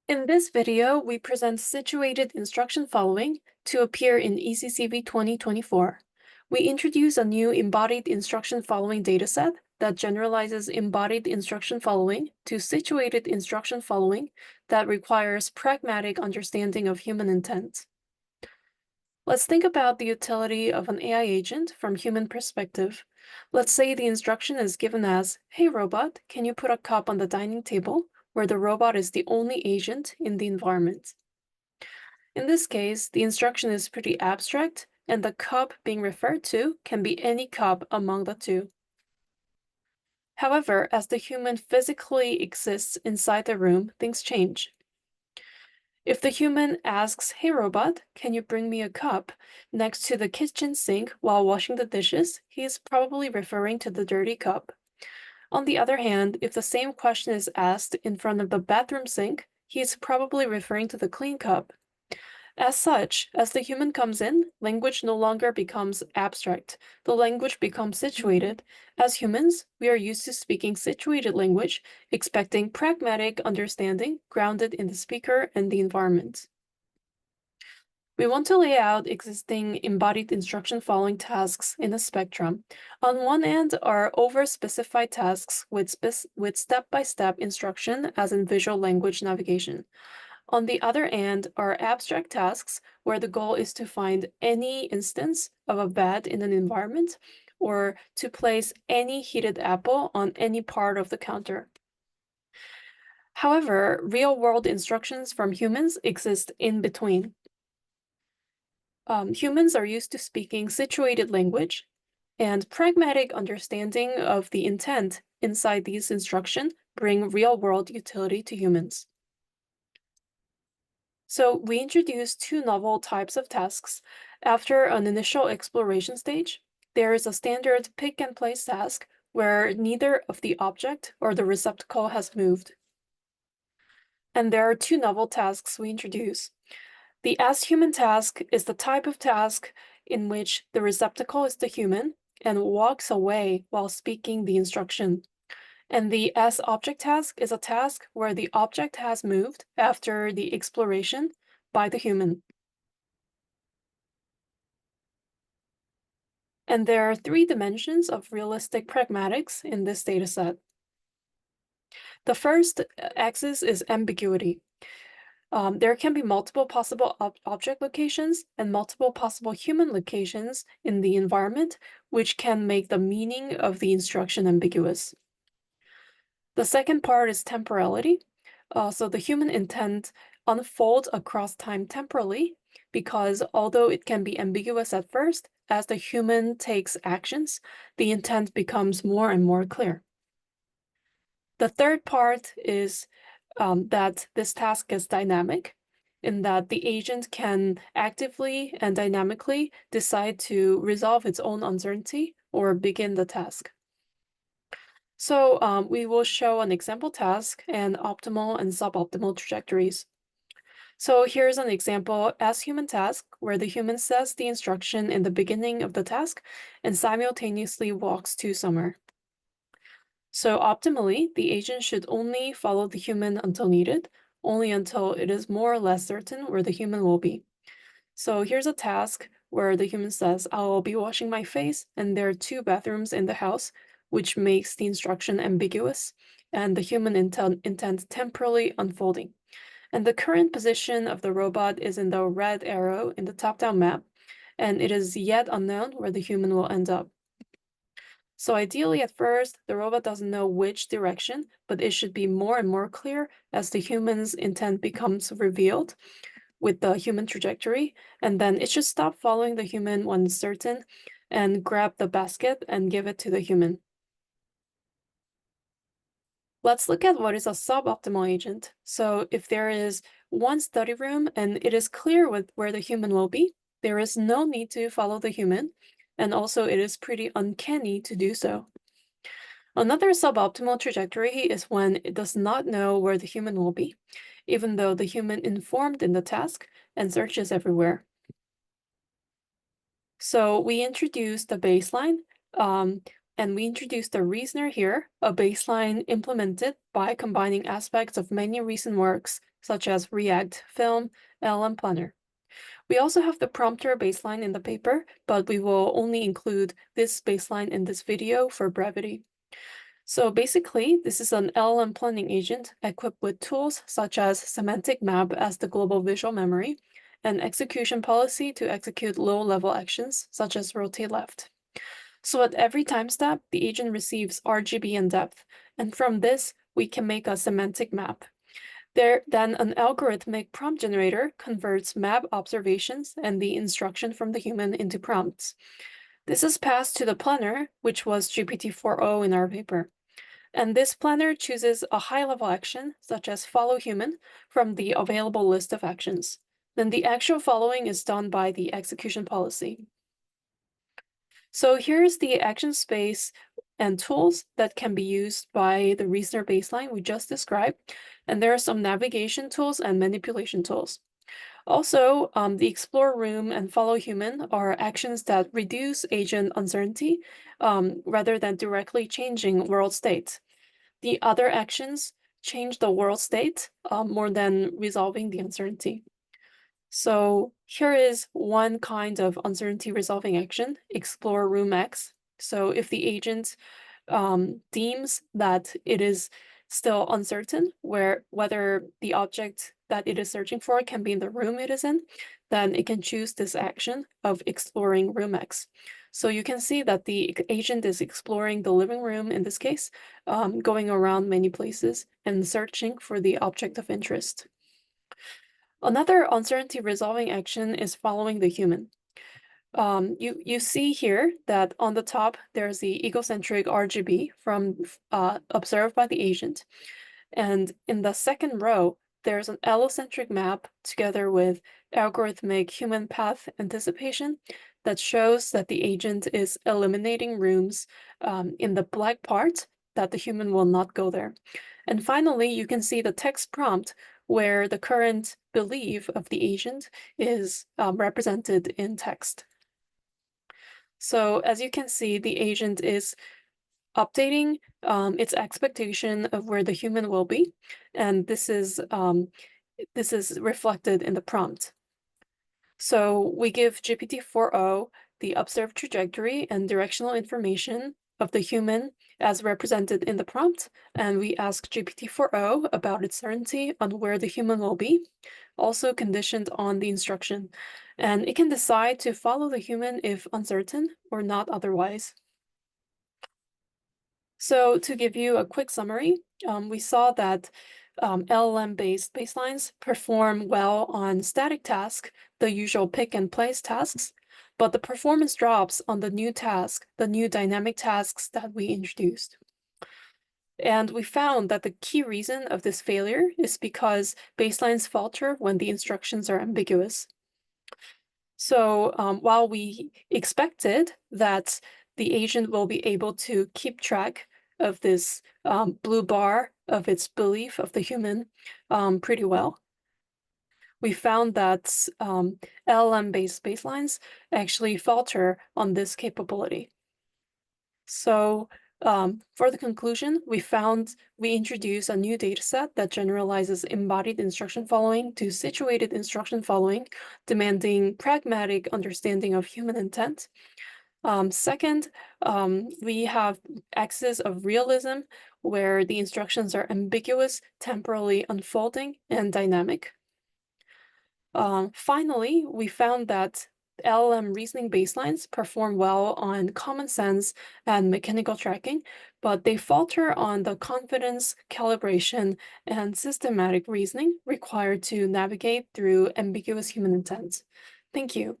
In this video, we present situated instruction following to appear in ECCV 2024. We introduce a new embodied instruction following dataset that generalizes embodied instruction following to situated instruction following that requires pragmatic understanding of human intent. Let's think about the utility of an AI agent from human perspective. Let's say the instruction is given as, "Hey robot, can you put a cup on the dining table?" where the robot is the only agent in the environment. In this case, the instruction is pretty abstract, and the cup being referred to can be any cup among the two. However, as the human physically exists inside the room, things change. If the human asks, "Hey robot, can you bring me a cup?" next to the kitchen sink while washing the dishes, he is probably referring to the dirty cup. On the other hand, if the same question is asked in front of the bathroom sink, he is probably referring to the clean cup. As such, as the human comes in, language no longer becomes abstract. The language becomes situated. As humans, we are used to speaking situated language, expecting pragmatic understanding grounded in the speaker and the environment. We want to lay out existing embodied instruction following tasks in a spectrum. On one end are over-specified tasks with step-by-step instruction as in visual language navigation. On the other end are abstract tasks where the goal is to find any instance of a bed in an environment or to place any heated apple on any part of the counter. However, real-world instructions from humans exist in between. Humans are used to speaking situated language, and pragmatic understanding of the intent inside these instructions bring real-world utility to humans. So we introduce two novel types of tasks. After an initial exploration stage, there is a standard pick and place task where neither of the object or the receptacle has moved. And there are two novel tasks we introduce. The as-human task is the type of task in which the receptacle is the human and walks away while speaking the instruction. And the as-object task is a task where the object has moved after the exploration by the human. And there are three dimensions of realistic pragmatics in this dataset. The first axis is ambiguity. There can be multiple possible object locations and multiple possible human locations in the environment, which can make the meaning of the instruction ambiguous. The second part is temporality. So the human intent unfolds across time temporally because although it can be ambiguous at first, as the human takes actions, the intent becomes more and more clear. The third part is that this task is dynamic in that the agent can actively and dynamically decide to resolve its own uncertainty or begin the task. So we will show an example task and optimal and suboptimal trajectories. So here's an example as human task where the human says the instruction in the beginning of the task and simultaneously walks to somewhere. So optimally, the agent should only follow the human until needed, only until it is more or less certain where the human will be. So here's a task where the human says, "I'll be washing my face," and there are two bathrooms in the house, which makes the instruction ambiguous, and the human intent temporally unfolding. And the current position of the robot is in the red arrow in the top-down map, and it is yet unknown where the human will end up. So ideally, at first, the robot doesn't know which direction, but it should be more and more clear as the human's intent becomes revealed with the human trajectory, and then it should stop following the human when it's certain and grab the basket and give it to the human. Let's look at what is a suboptimal agent. So if there is one study room and it is clear where the human will be, there is no need to follow the human, and also it is pretty uncanny to do so. Another suboptimal trajectory is when it does not know where the human will be, even though the human informed in the task and searches everywhere. So we introduced the baseline and we introduced a reasoner here, a baseline implemented by combining aspects of many recent works, such as React, Film, LM Planner. We also have the prompter baseline in the paper, but we will only include this baseline in this video for brevity. So basically, this is an LLM planning agent equipped with tools such as semantic map as the global visual memory, and execution policy to execute low-level actions such as rotate left. So at every time step, the agent receives RGB and depth, and from this, we can make a semantic map. Then an algorithmic prompt generator converts map observations and the instruction from the human into prompts. This is passed to the planner, which was GPT-4o in our paper. And this planner chooses a high-level action, such as follow human, from the available list of actions. Then the actual following is done by the execution policy. So here's the action space and tools that can be used by the reasoner baseline we just described. And there are some navigation tools and manipulation tools. Also, the explore room and follow human are actions that reduce agent uncertainty rather than directly changing world state. The other actions change the world state more than resolving the uncertainty. So here is one kind of uncertainty resolving action, explore room X. So if the agent deems that it is still uncertain whether the object that it is searching for can be in the room it is in, then it can choose this action of exploring room X. So you can see that the agent is exploring the living room in this case, going around many places and searching for the object of interest. Another uncertainty resolving action is following the human. You see here that on the top, there's the egocentric RGB from observed by the agent. And in the second row, there's an allocentric map together with algorithmic human path anticipation that shows that the agent is eliminating rooms in the black part that the human will not go there. And finally, you can see the text prompt where the current belief of the agent is represented in text. So as you can see, the agent is updating its expectation of where the human will be, and this is reflected in the prompt. So we give GPT-4o the observed trajectory and directional information of the human as represented in the prompt, and we ask GPT-4o about its certainty on where the human will be, also conditioned on the instruction. And it can decide to follow the human if uncertain or not otherwise. So to give you a quick summary, we saw that LLM-based baselines perform well on static tasks, the usual pick and place tasks, but the performance drops on the new task, the new dynamic tasks that we introduced. And we found that the key reason of this failure is because baselines falter when the instructions are ambiguous. So while we expected that the agent will be able to keep track of this blue bar of its belief of the human pretty well, we found that LLM-based baselines actually falter on this capability. So for the conclusion, we introduced a new dataset that generalizes embodied instruction following to situated instruction following, demanding pragmatic understanding of human intent. Second, we have axis of realism, where the instructions are ambiguous, temporally unfolding, and dynamic. Finally, we found that LLM reasoning baselines perform well on common sense and mechanical tracking, but they falter on the confidence, calibration, and systematic reasoning required to navigate through ambiguous human intent. Thank you.